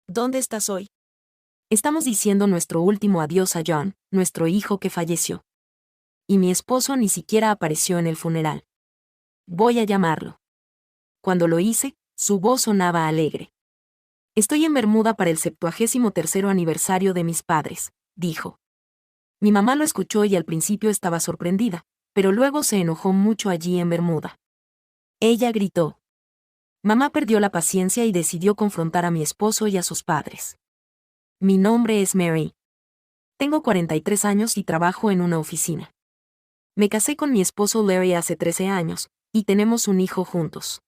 ¿Dónde estás hoy? Estamos diciendo nuestro último adiós a John, nuestro hijo que falleció. Y mi esposo ni siquiera apareció en el funeral. Voy a llamarlo. Cuando lo hice, su voz sonaba alegre. Estoy en Bermuda para el 73º aniversario de mis padres, dijo. Mi mamá lo escuchó y al principio estaba sorprendida, pero luego se enojó mucho allí en Bermuda. Ella gritó. Mamá perdió la paciencia y decidió confrontar a mi esposo y a sus padres. Mi nombre es Mary. Tengo 43 años y trabajo en una oficina. Me casé con mi esposo Larry hace 13 años, y tenemos un hijo juntos.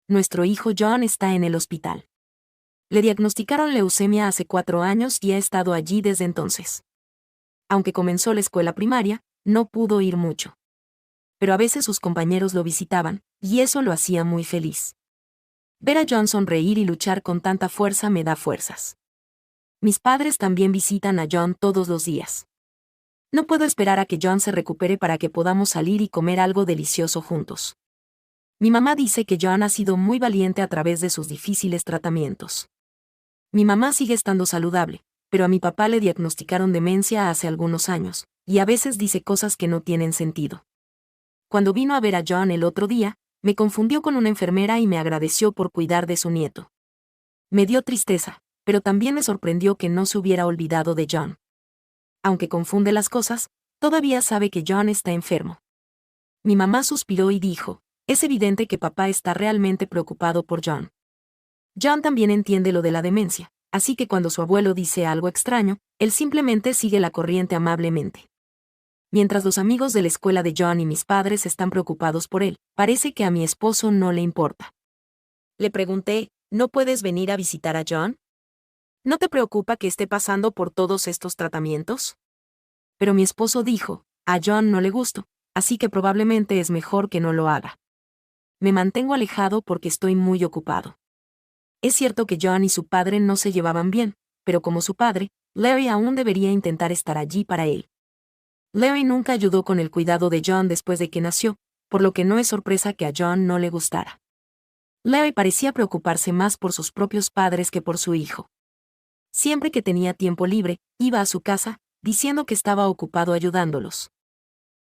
Nuestro hijo John está en el hospital. Le diagnosticaron leucemia hace 4 años y ha estado allí desde entonces. Aunque comenzó la escuela primaria, no pudo ir mucho. Pero a veces sus compañeros lo visitaban, y eso lo hacía muy feliz. Ver a John sonreír y luchar con tanta fuerza me da fuerzas. Mis padres también visitan a John todos los días. No puedo esperar a que John se recupere para que podamos salir y comer algo delicioso juntos. Mi mamá dice que John ha sido muy valiente a través de sus difíciles tratamientos. Mi mamá sigue estando saludable, pero a mi papá le diagnosticaron demencia hace algunos años, y a veces dice cosas que no tienen sentido. Cuando vino a ver a John el otro día, me confundió con una enfermera y me agradeció por cuidar de su nieto. Me dio tristeza, pero también me sorprendió que no se hubiera olvidado de John. Aunque confunde las cosas, todavía sabe que John está enfermo. Mi mamá suspiró y dijo, es evidente que papá está realmente preocupado por John. John también entiende lo de la demencia, así que cuando su abuelo dice algo extraño, él simplemente sigue la corriente amablemente. Mientras los amigos de la escuela de John y mis padres están preocupados por él, parece que a mi esposo no le importa. Le pregunté, ¿no puedes venir a visitar a John? ¿No te preocupa que esté pasando por todos estos tratamientos? Pero mi esposo dijo, a John no le gusto, así que probablemente es mejor que no lo haga. Me mantengo alejado porque estoy muy ocupado. Es cierto que John y su padre no se llevaban bien, pero como su padre, Larry aún debería intentar estar allí para él. Larry nunca ayudó con el cuidado de John después de que nació, por lo que no es sorpresa que a John no le gustara. Larry parecía preocuparse más por sus propios padres que por su hijo. Siempre que tenía tiempo libre, iba a su casa, diciendo que estaba ocupado ayudándolos.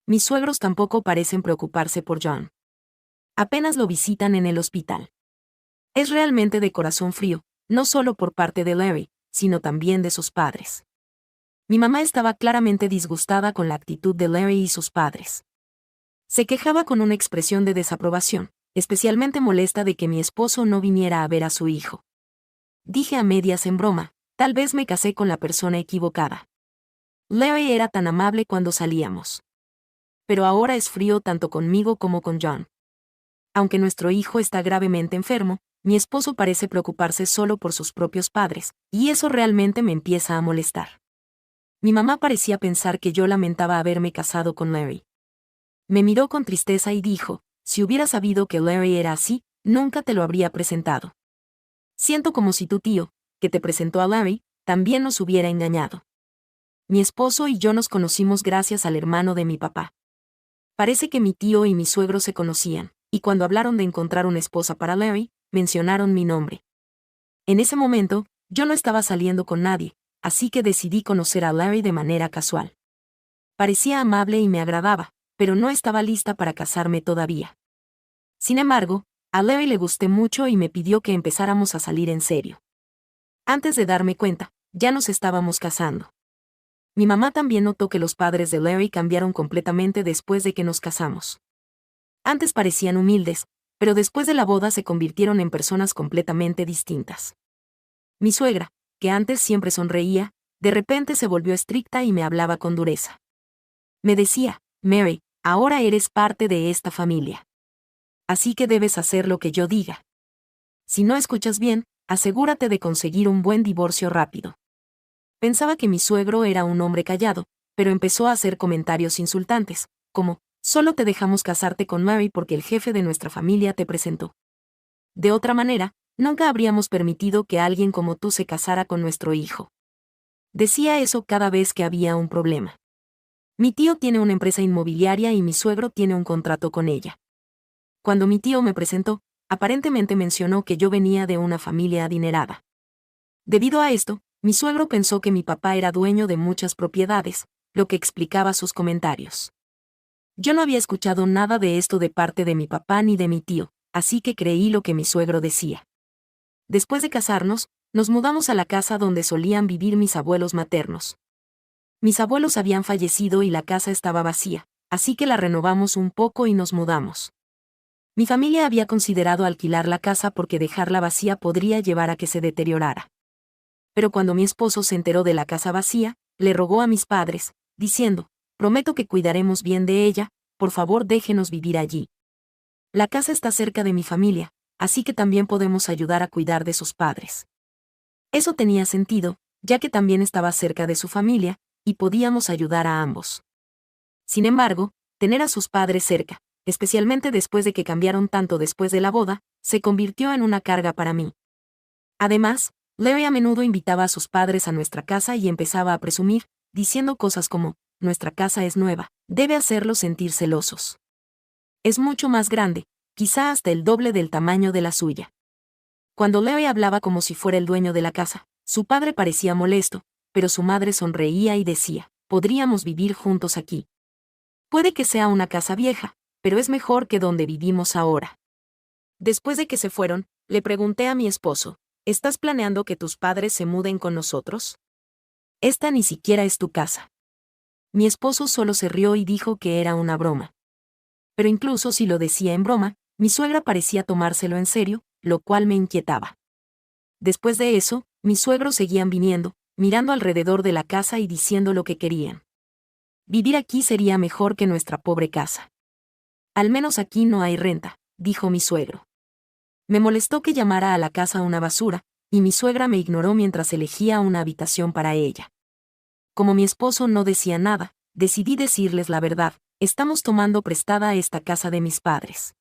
Mis suegros tampoco parecen preocuparse por John. Apenas lo visitan en el hospital. Es realmente de corazón frío, no solo por parte de Larry, sino también de sus padres. Mi mamá estaba claramente disgustada con la actitud de Larry y sus padres. Se quejaba con una expresión de desaprobación, especialmente molesta de que mi esposo no viniera a ver a su hijo. Dije a medias en broma, tal vez me casé con la persona equivocada. Larry era tan amable cuando salíamos. Pero ahora es frío tanto conmigo como con John. Aunque nuestro hijo está gravemente enfermo, mi esposo parece preocuparse solo por sus propios padres, y eso realmente me empieza a molestar. Mi mamá parecía pensar que yo lamentaba haberme casado con Larry. Me miró con tristeza y dijo, si hubiera sabido que Larry era así, nunca te lo habría presentado. Siento como si tu tío, que te presentó a Larry, también nos hubiera engañado. Mi esposo y yo nos conocimos gracias al hermano de mi papá. Parece que mi tío y mi suegro se conocían, y cuando hablaron de encontrar una esposa para Larry, mencionaron mi nombre. En ese momento, yo no estaba saliendo con nadie, así que decidí conocer a Larry de manera casual. Parecía amable y me agradaba, pero no estaba lista para casarme todavía. Sin embargo, a Larry le gusté mucho y me pidió que empezáramos a salir en serio. Antes de darme cuenta, ya nos estábamos casando. Mi mamá también notó que los padres de Larry cambiaron completamente después de que nos casamos. Antes parecían humildes, pero después de la boda se convirtieron en personas completamente distintas. Mi suegra, que antes siempre sonreía, de repente se volvió estricta y me hablaba con dureza. Me decía, Mary, ahora eres parte de esta familia. Así que debes hacer lo que yo diga. Si no escuchas bien, asegúrate de conseguir un buen divorcio rápido. Pensaba que mi suegro era un hombre callado, pero empezó a hacer comentarios insultantes, como, solo te dejamos casarte con Mary porque el jefe de nuestra familia te presentó. De otra manera, nunca habríamos permitido que alguien como tú se casara con nuestro hijo. Decía eso cada vez que había un problema. Mi tío tiene una empresa inmobiliaria y mi suegro tiene un contrato con ella. Cuando mi tío me presentó, aparentemente mencionó que yo venía de una familia adinerada. Debido a esto, mi suegro pensó que mi papá era dueño de muchas propiedades, lo que explicaba sus comentarios. Yo no había escuchado nada de esto de parte de mi papá ni de mi tío, así que creí lo que mi suegro decía. Después de casarnos, nos mudamos a la casa donde solían vivir mis abuelos maternos. Mis abuelos habían fallecido y la casa estaba vacía, así que la renovamos un poco y nos mudamos. Mi familia había considerado alquilar la casa porque dejarla vacía podría llevar a que se deteriorara. Pero cuando mi esposo se enteró de la casa vacía, le rogó a mis padres, diciendo, prometo que cuidaremos bien de ella, por favor déjenos vivir allí. La casa está cerca de mi familia, así que también podemos ayudar a cuidar de sus padres. Eso tenía sentido, ya que también estaba cerca de su familia, y podíamos ayudar a ambos. Sin embargo, tener a sus padres cerca, especialmente después de que cambiaron tanto después de la boda, se convirtió en una carga para mí. Además, Larry a menudo invitaba a sus padres a nuestra casa y empezaba a presumir, diciendo cosas como, nuestra casa es nueva, debe hacerlos sentir celosos. Es mucho más grande, quizá hasta el doble del tamaño de la suya. Cuando Larry hablaba como si fuera el dueño de la casa, su padre parecía molesto, pero su madre sonreía y decía, podríamos vivir juntos aquí. Puede que sea una casa vieja, pero es mejor que donde vivimos ahora. Después de que se fueron, le pregunté a mi esposo, ¿estás planeando que tus padres se muden con nosotros? Esta ni siquiera es tu casa. Mi esposo solo se rió y dijo que era una broma. Pero incluso si lo decía en broma, mi suegra parecía tomárselo en serio, lo cual me inquietaba. Después de eso, mis suegros seguían viniendo, mirando alrededor de la casa y diciendo lo que querían. Vivir aquí sería mejor que nuestra pobre casa. Al menos aquí no hay renta, dijo mi suegro. Me molestó que llamara a la casa una basura, y mi suegra me ignoró mientras elegía una habitación para ella. Como mi esposo no decía nada, decidí decirles la verdad, estamos tomando prestada esta casa de mis padres.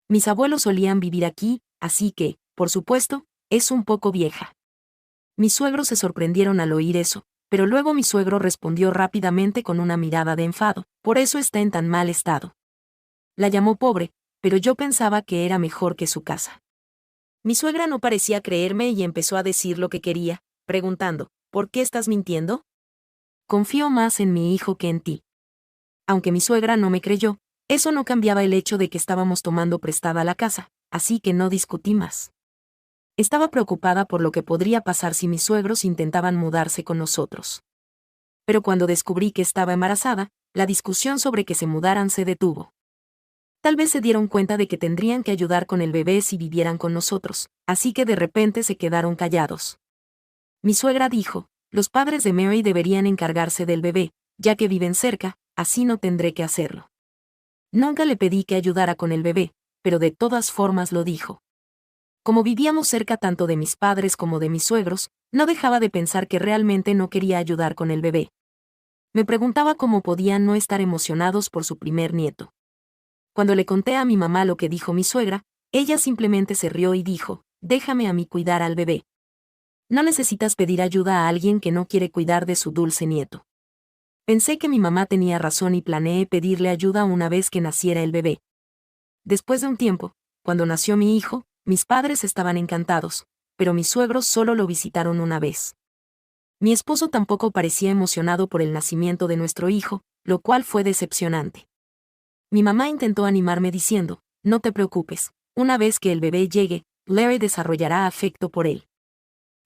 Mis abuelos solían vivir aquí, así que, por supuesto, es un poco vieja. Mis suegros se sorprendieron al oír eso, pero luego mi suegro respondió rápidamente con una mirada de enfado, por eso está en tan mal estado. La llamó pobre, pero yo pensaba que era mejor que su casa. Mi suegra no parecía creerme y empezó a decir lo que quería, preguntando, ¿por qué estás mintiendo? Confío más en mi hijo que en ti. Aunque mi suegra no me creyó, eso no cambiaba el hecho de que estábamos tomando prestada la casa, así que no discutí más. Estaba preocupada por lo que podría pasar si mis suegros intentaban mudarse con nosotros. Pero cuando descubrí que estaba embarazada, la discusión sobre que se mudaran se detuvo. Tal vez se dieron cuenta de que tendrían que ayudar con el bebé si vivieran con nosotros, así que de repente se quedaron callados. Mi suegra dijo, los padres de Mary deberían encargarse del bebé, ya que viven cerca, así no tendré que hacerlo. Nunca le pedí que ayudara con el bebé, pero de todas formas lo dijo. Como vivíamos cerca tanto de mis padres como de mis suegros, no dejaba de pensar que realmente no quería ayudar con el bebé. Me preguntaba cómo podían no estar emocionados por su primer nieto. Cuando le conté a mi mamá lo que dijo mi suegra, ella simplemente se rió y dijo, déjame a mí cuidar al bebé. No necesitas pedir ayuda a alguien que no quiere cuidar de su dulce nieto. Pensé que mi mamá tenía razón y planeé pedirle ayuda una vez que naciera el bebé. Después de un tiempo, cuando nació mi hijo, mis padres estaban encantados, pero mis suegros solo lo visitaron una vez. Mi esposo tampoco parecía emocionado por el nacimiento de nuestro hijo, lo cual fue decepcionante. Mi mamá intentó animarme diciendo, no te preocupes, una vez que el bebé llegue, Larry desarrollará afecto por él.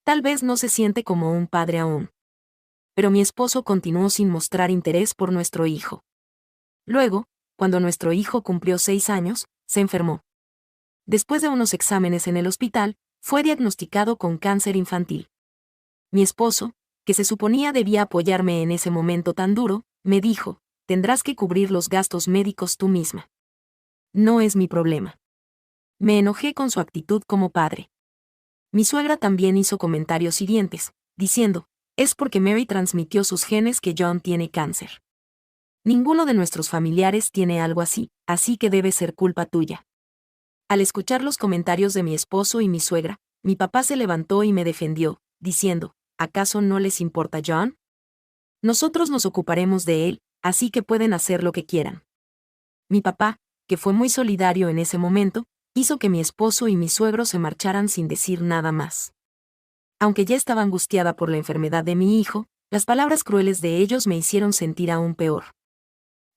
Tal vez no se siente como un padre aún. Pero mi esposo continuó sin mostrar interés por nuestro hijo. Luego, cuando nuestro hijo cumplió 6 años, se enfermó. Después de unos exámenes en el hospital, fue diagnosticado con cáncer infantil. Mi esposo, que se suponía debía apoyarme en ese momento tan duro, me dijo, tendrás que cubrir los gastos médicos tú misma. No es mi problema. Me enojé con su actitud como padre. Mi suegra también hizo comentarios hirientes, diciendo, es porque Mary transmitió sus genes que John tiene cáncer. Ninguno de nuestros familiares tiene algo así que debe ser culpa tuya. Al escuchar los comentarios de mi esposo y mi suegra, mi papá se levantó y me defendió, diciendo, ¿acaso no les importa John? Nosotros nos ocuparemos de él, así que pueden hacer lo que quieran. Mi papá, que fue muy solidario en ese momento, hizo que mi esposo y mi suegro se marcharan sin decir nada más. Aunque ya estaba angustiada por la enfermedad de mi hijo, las palabras crueles de ellos me hicieron sentir aún peor.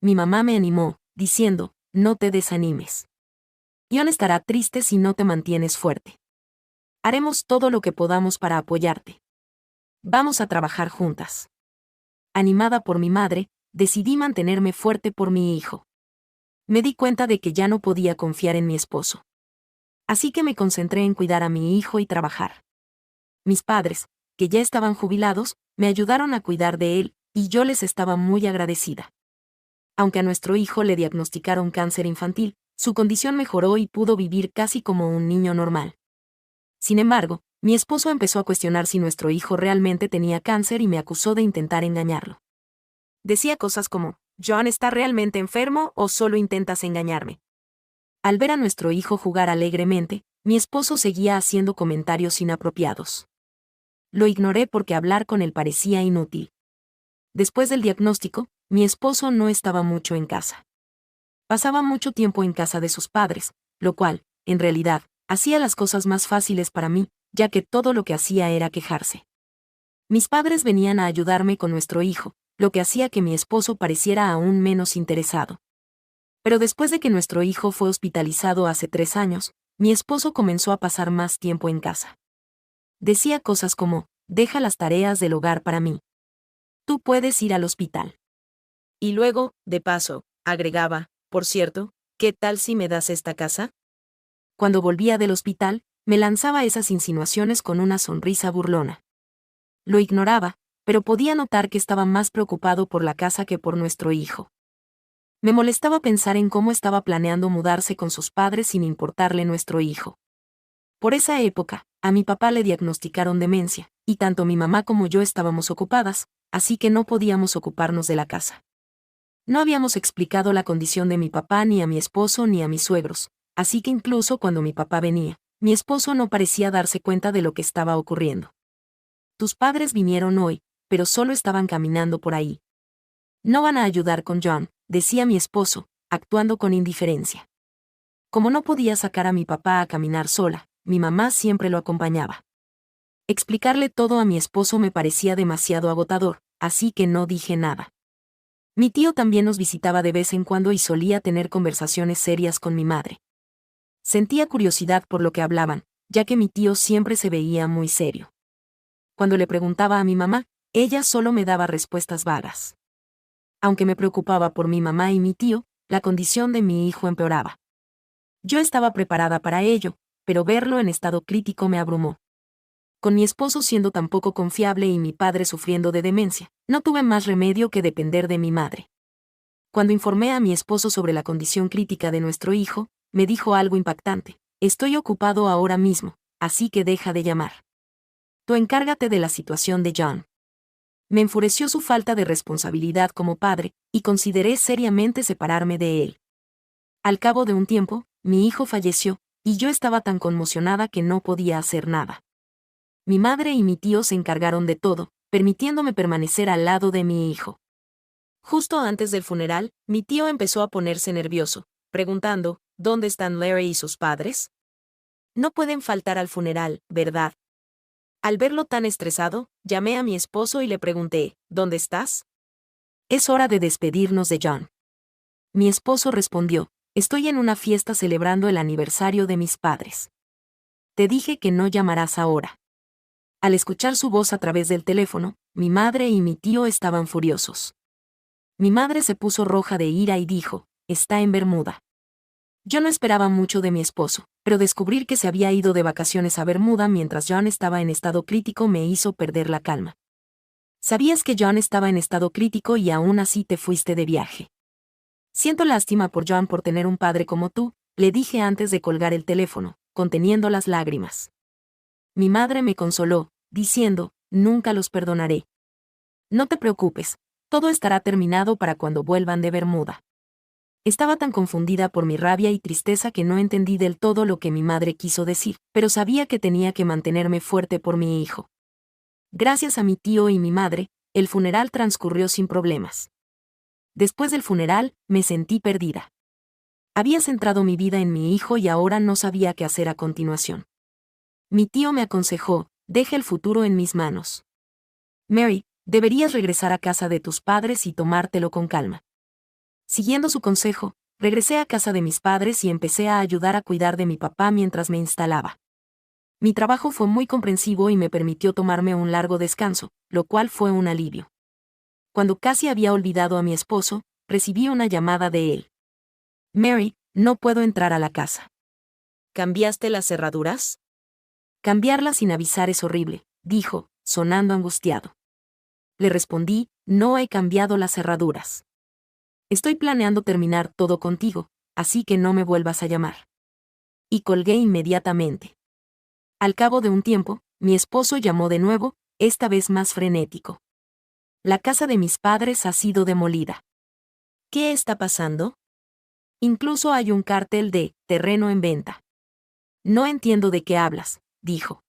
Mi mamá me animó, diciendo, no te desanimes. John estará triste si no te mantienes fuerte. Haremos todo lo que podamos para apoyarte. Vamos a trabajar juntas. Animada por mi madre, decidí mantenerme fuerte por mi hijo. Me di cuenta de que ya no podía confiar en mi esposo. Así que me concentré en cuidar a mi hijo y trabajar. Mis padres, que ya estaban jubilados, me ayudaron a cuidar de él, y yo les estaba muy agradecida. Aunque a nuestro hijo le diagnosticaron cáncer infantil, su condición mejoró y pudo vivir casi como un niño normal. Sin embargo, mi esposo empezó a cuestionar si nuestro hijo realmente tenía cáncer y me acusó de intentar engañarlo. Decía cosas como, ¿John está realmente enfermo o solo intentas engañarme? Al ver a nuestro hijo jugar alegremente, mi esposo seguía haciendo comentarios inapropiados. Lo ignoré porque hablar con él parecía inútil. Después del diagnóstico, mi esposo no estaba mucho en casa. Pasaba mucho tiempo en casa de sus padres, lo cual, en realidad, hacía las cosas más fáciles para mí, ya que todo lo que hacía era quejarse. Mis padres venían a ayudarme con nuestro hijo, lo que hacía que mi esposo pareciera aún menos interesado. Pero después de que nuestro hijo fue hospitalizado hace 3 años, mi esposo comenzó a pasar más tiempo en casa. Decía cosas como, deja las tareas del hogar para mí. Tú puedes ir al hospital. Y luego, de paso, agregaba, por cierto, ¿qué tal si me das esta casa? Cuando volvía del hospital, me lanzaba esas insinuaciones con una sonrisa burlona. Lo ignoraba, pero podía notar que estaba más preocupado por la casa que por nuestro hijo. Me molestaba pensar en cómo estaba planeando mudarse con sus padres sin importarle nuestro hijo. Por esa época, a mi papá le diagnosticaron demencia, y tanto mi mamá como yo estábamos ocupadas, así que no podíamos ocuparnos de la casa. No habíamos explicado la condición de mi papá ni a mi esposo ni a mis suegros, así que incluso cuando mi papá venía, mi esposo no parecía darse cuenta de lo que estaba ocurriendo. Tus padres vinieron hoy, pero solo estaban caminando por ahí. No van a ayudar con John, decía mi esposo, actuando con indiferencia. Como no podía sacar a mi papá a caminar sola, mi mamá siempre lo acompañaba. Explicarle todo a mi esposo me parecía demasiado agotador, así que no dije nada. Mi tío también nos visitaba de vez en cuando y solía tener conversaciones serias con mi madre. Sentía curiosidad por lo que hablaban, ya que mi tío siempre se veía muy serio. Cuando le preguntaba a mi mamá, ella solo me daba respuestas vagas. Aunque me preocupaba por mi mamá y mi tío, la condición de mi hijo empeoraba. Yo estaba preparada para ello, pero verlo en estado crítico me abrumó. Con mi esposo siendo tan poco confiable y mi padre sufriendo de demencia, no tuve más remedio que depender de mi madre. Cuando informé a mi esposo sobre la condición crítica de nuestro hijo, me dijo algo impactante: estoy ocupado ahora mismo, así que deja de llamar. Tú encárgate de la situación de John. Me enfureció su falta de responsabilidad como padre, y consideré seriamente separarme de él. Al cabo de un tiempo, mi hijo falleció, y yo estaba tan conmocionada que no podía hacer nada. Mi madre y mi tío se encargaron de todo, permitiéndome permanecer al lado de mi hijo. Justo antes del funeral, mi tío empezó a ponerse nervioso, preguntando, ¿dónde están Larry y sus padres? No pueden faltar al funeral, ¿verdad? Al verlo tan estresado, llamé a mi esposo y le pregunté, ¿dónde estás? Es hora de despedirnos de John. Mi esposo respondió, estoy en una fiesta celebrando el aniversario de mis padres. Te dije que no llamarás ahora. Al escuchar su voz a través del teléfono, mi madre y mi tío estaban furiosos. Mi madre se puso roja de ira y dijo, está en Bermuda. Yo no esperaba mucho de mi esposo, pero descubrir que se había ido de vacaciones a Bermuda mientras John estaba en estado crítico me hizo perder la calma. ¿Sabías que John estaba en estado crítico y aún así te fuiste de viaje? Siento lástima por John por tener un padre como tú, le dije antes de colgar el teléfono, conteniendo las lágrimas. Mi madre me consoló, diciendo, nunca los perdonaré. No te preocupes, todo estará terminado para cuando vuelvan de Bermuda. Estaba tan confundida por mi rabia y tristeza que no entendí del todo lo que mi madre quiso decir, pero sabía que tenía que mantenerme fuerte por mi hijo. Gracias a mi tío y mi madre, el funeral transcurrió sin problemas. Después del funeral, me sentí perdida. Había centrado mi vida en mi hijo y ahora no sabía qué hacer a continuación. Mi tío me aconsejó, deja el futuro en mis manos. Mary, deberías regresar a casa de tus padres y tomártelo con calma. Siguiendo su consejo, regresé a casa de mis padres y empecé a ayudar a cuidar de mi papá mientras me instalaba. Mi trabajo fue muy comprensivo y me permitió tomarme un largo descanso, lo cual fue un alivio. Cuando casi había olvidado a mi esposo, recibí una llamada de él. Mary, no puedo entrar a la casa. ¿Cambiaste las cerraduras? Cambiarlas sin avisar es horrible, dijo, sonando angustiado. Le respondí, no he cambiado las cerraduras. Estoy planeando terminar todo contigo, así que no me vuelvas a llamar. Y colgué inmediatamente. Al cabo de un tiempo, mi esposo llamó de nuevo, esta vez más frenético. La casa de mis padres ha sido demolida. ¿Qué está pasando? Incluso hay un cartel de terreno en venta. No entiendo de qué hablas, dijo.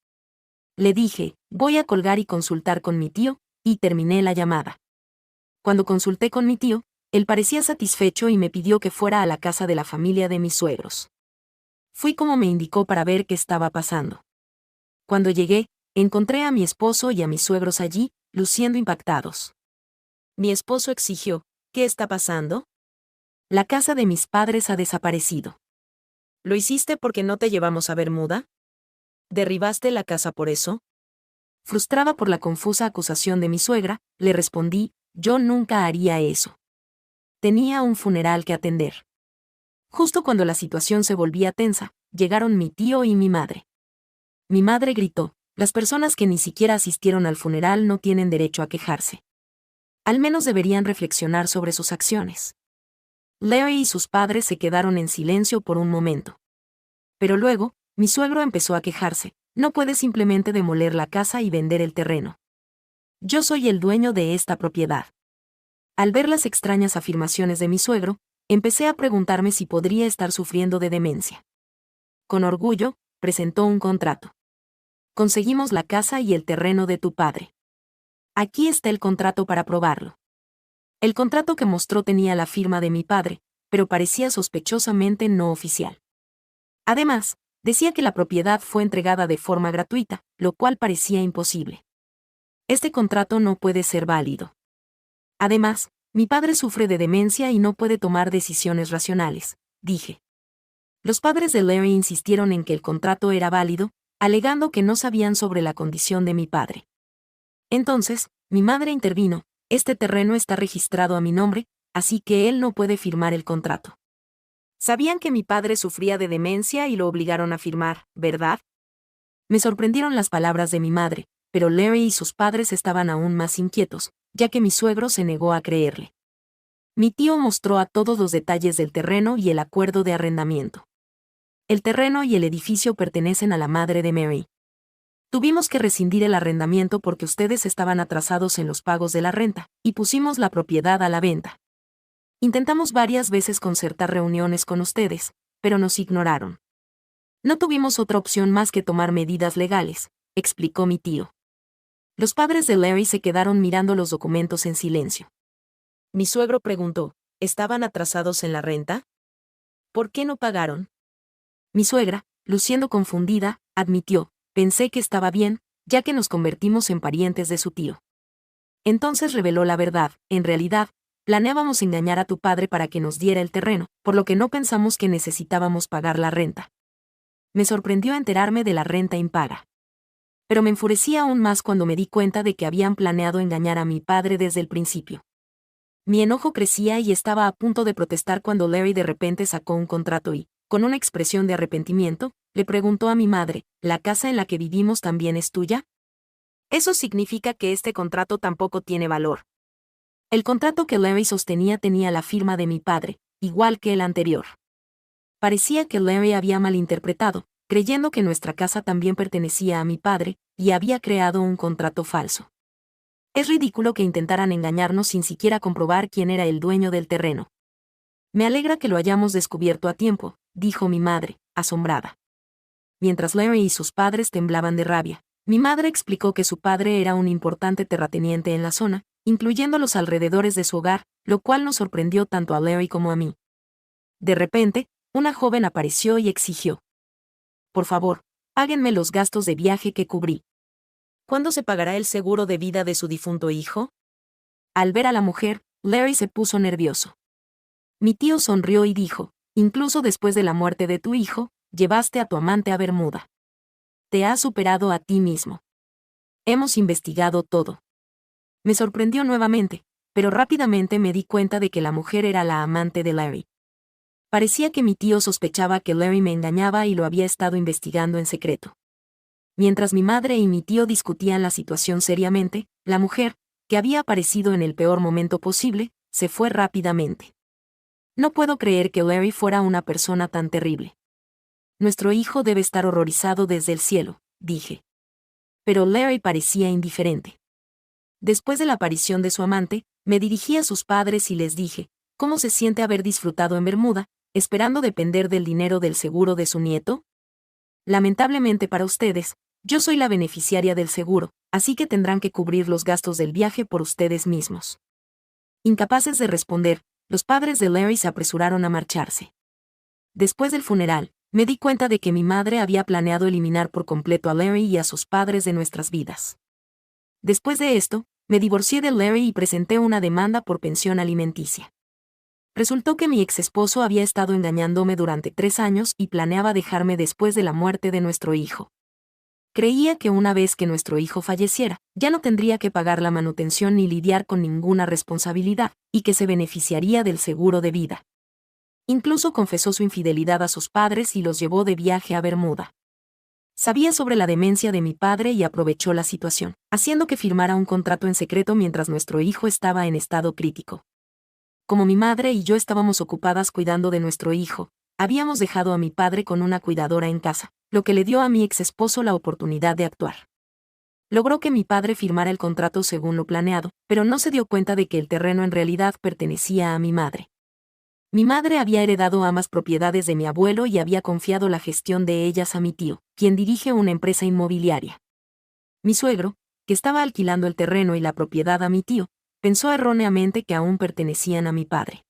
Le dije, voy a colgar y consultar con mi tío, y terminé la llamada. Cuando consulté con mi tío, él parecía satisfecho y me pidió que fuera a la casa de la familia de mis suegros. Fui como me indicó para ver qué estaba pasando. Cuando llegué, encontré a mi esposo y a mis suegros allí, luciendo impactados. Mi esposo exigió, ¿qué está pasando? La casa de mis padres ha desaparecido. ¿Lo hiciste porque no te llevamos a Bermuda? ¿Derribaste la casa por eso? Frustrada por la confusa acusación de mi suegra, le respondí, yo nunca haría eso. Tenía un funeral que atender. Justo cuando la situación se volvía tensa, llegaron mi tío y mi madre. Mi madre gritó, las personas que ni siquiera asistieron al funeral no tienen derecho a quejarse. Al menos deberían reflexionar sobre sus acciones. Larry y sus padres se quedaron en silencio por un momento. Pero luego, mi suegro empezó a quejarse, no puedes simplemente demoler la casa y vender el terreno. Yo soy el dueño de esta propiedad. Al ver las extrañas afirmaciones de mi suegro, empecé a preguntarme si podría estar sufriendo de demencia. Con orgullo, presentó un contrato. Conseguimos la casa y el terreno de tu padre. Aquí está el contrato para probarlo. El contrato que mostró tenía la firma de mi padre, pero parecía sospechosamente no oficial. Además, decía que la propiedad fue entregada de forma gratuita, lo cual parecía imposible. Este contrato no puede ser válido. Además, mi padre sufre de demencia y no puede tomar decisiones racionales, dije. Los padres de Larry insistieron en que el contrato era válido, alegando que no sabían sobre la condición de mi padre. Entonces, mi madre intervino, este terreno está registrado a mi nombre, así que él no puede firmar el contrato. Sabían que mi padre sufría de demencia y lo obligaron a firmar, ¿verdad? Me sorprendieron las palabras de mi madre, pero Larry y sus padres estaban aún más inquietos, ya que mi suegro se negó a creerle. Mi tío mostró a todos los detalles del terreno y el acuerdo de arrendamiento. El terreno y el edificio pertenecen a la madre de Mary. Tuvimos que rescindir el arrendamiento porque ustedes estaban atrasados en los pagos de la renta, y pusimos la propiedad a la venta. Intentamos varias veces concertar reuniones con ustedes, pero nos ignoraron. No tuvimos otra opción más que tomar medidas legales, explicó mi tío. Los padres de Larry se quedaron mirando los documentos en silencio. Mi suegro preguntó, ¿estaban atrasados en la renta? ¿Por qué no pagaron? Mi suegra, luciendo confundida, admitió, pensé que estaba bien, ya que nos convertimos en parientes de su tío. Entonces reveló la verdad, en realidad, planeábamos engañar a tu padre para que nos diera el terreno, por lo que no pensamos que necesitábamos pagar la renta. Me sorprendió enterarme de la renta impaga. Pero me enfurecía aún más cuando me di cuenta de que habían planeado engañar a mi padre desde el principio. Mi enojo crecía y estaba a punto de protestar cuando Larry de repente sacó un contrato y, con una expresión de arrepentimiento, le preguntó a mi madre, ¿la casa en la que vivimos también es tuya? Eso significa que este contrato tampoco tiene valor. El contrato que Larry sostenía tenía la firma de mi padre, igual que el anterior. Parecía que Larry había malinterpretado, creyendo que nuestra casa también pertenecía a mi padre, y había creado un contrato falso. Es ridículo que intentaran engañarnos sin siquiera comprobar quién era el dueño del terreno. Me alegra que lo hayamos descubierto a tiempo, dijo mi madre, asombrada. Mientras Larry y sus padres temblaban de rabia, mi madre explicó que su padre era un importante terrateniente en la zona, incluyendo los alrededores de su hogar, lo cual nos sorprendió tanto a Larry como a mí. De repente, una joven apareció y exigió: por favor, páguenme los gastos de viaje que cubrí. ¿Cuándo se pagará el seguro de vida de su difunto hijo? Al ver a la mujer, Larry se puso nervioso. Mi tío sonrió y dijo, incluso después de la muerte de tu hijo, llevaste a tu amante a Bermuda. Te has superado a ti mismo. Hemos investigado todo. Me sorprendió nuevamente, pero rápidamente me di cuenta de que la mujer era la amante de Larry. Parecía que mi tío sospechaba que Larry me engañaba y lo había estado investigando en secreto. Mientras mi madre y mi tío discutían la situación seriamente, la mujer, que había aparecido en el peor momento posible, se fue rápidamente. No puedo creer que Larry fuera una persona tan terrible. Nuestro hijo debe estar horrorizado desde el cielo, dije. Pero Larry parecía indiferente. Después de la aparición de su amante, me dirigí a sus padres y les dije, ¿cómo se siente haber disfrutado en Bermuda, esperando depender del dinero del seguro de su nieto? Lamentablemente para ustedes, yo soy la beneficiaria del seguro, así que tendrán que cubrir los gastos del viaje por ustedes mismos. Incapaces de responder, los padres de Larry se apresuraron a marcharse. Después del funeral, me di cuenta de que mi madre había planeado eliminar por completo a Larry y a sus padres de nuestras vidas. Después de esto, me divorcié de Larry y presenté una demanda por pensión alimenticia. Resultó que mi ex esposo había estado engañándome durante 3 años y planeaba dejarme después de la muerte de nuestro hijo. Creía que una vez que nuestro hijo falleciera, ya no tendría que pagar la manutención ni lidiar con ninguna responsabilidad, y que se beneficiaría del seguro de vida. Incluso confesó su infidelidad a sus padres y los llevó de viaje a Bermuda. Sabía sobre la demencia de mi padre y aprovechó la situación, haciendo que firmara un contrato en secreto mientras nuestro hijo estaba en estado crítico. Como mi madre y yo estábamos ocupadas cuidando de nuestro hijo, habíamos dejado a mi padre con una cuidadora en casa, lo que le dio a mi ex esposo la oportunidad de actuar. Logró que mi padre firmara el contrato según lo planeado, pero no se dio cuenta de que el terreno en realidad pertenecía a mi madre. Mi madre había heredado ambas propiedades de mi abuelo y había confiado la gestión de ellas a mi tío, quien dirige una empresa inmobiliaria. Mi suegro, que estaba alquilando el terreno y la propiedad a mi tío, pensó erróneamente que aún pertenecían a mi padre.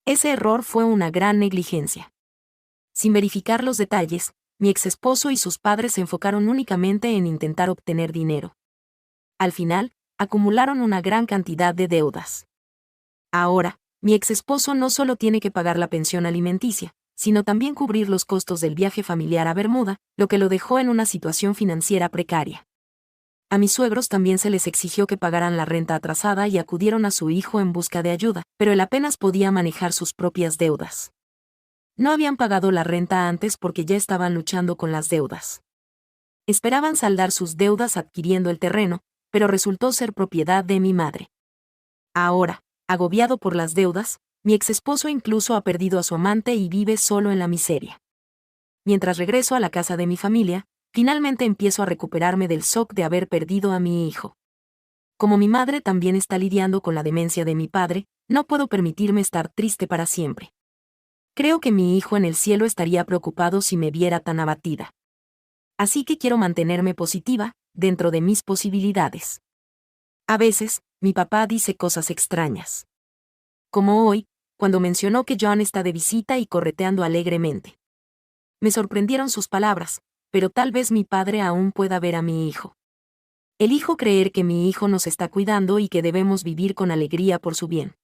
Ese error fue una gran negligencia. Sin verificar los detalles, mi exesposo y sus padres se enfocaron únicamente en intentar obtener dinero. Al final, acumularon una gran cantidad de deudas. Ahora, mi exesposo no solo tiene que pagar la pensión alimenticia, sino también cubrir los costos del viaje familiar a Bermuda, lo que lo dejó en una situación financiera precaria. A mis suegros también se les exigió que pagaran la renta atrasada y acudieron a su hijo en busca de ayuda, pero él apenas podía manejar sus propias deudas. No habían pagado la renta antes porque ya estaban luchando con las deudas. Esperaban saldar sus deudas adquiriendo el terreno, pero resultó ser propiedad de mi madre. Ahora, agobiado por las deudas, mi exesposo incluso ha perdido a su amante y vive solo en la miseria. Mientras regreso a la casa de mi familia, finalmente empiezo a recuperarme del shock de haber perdido a mi hijo. Como mi madre también está lidiando con la demencia de mi padre, no puedo permitirme estar triste para siempre. Creo que mi hijo en el cielo estaría preocupado si me viera tan abatida. Así que quiero mantenerme positiva, dentro de mis posibilidades. A veces, mi papá dice cosas extrañas. Como hoy, cuando mencionó que John está de visita y correteando alegremente. Me sorprendieron sus palabras, pero tal vez mi padre aún pueda ver a mi hijo. Elijo creer que mi hijo nos está cuidando y que debemos vivir con alegría por su bien.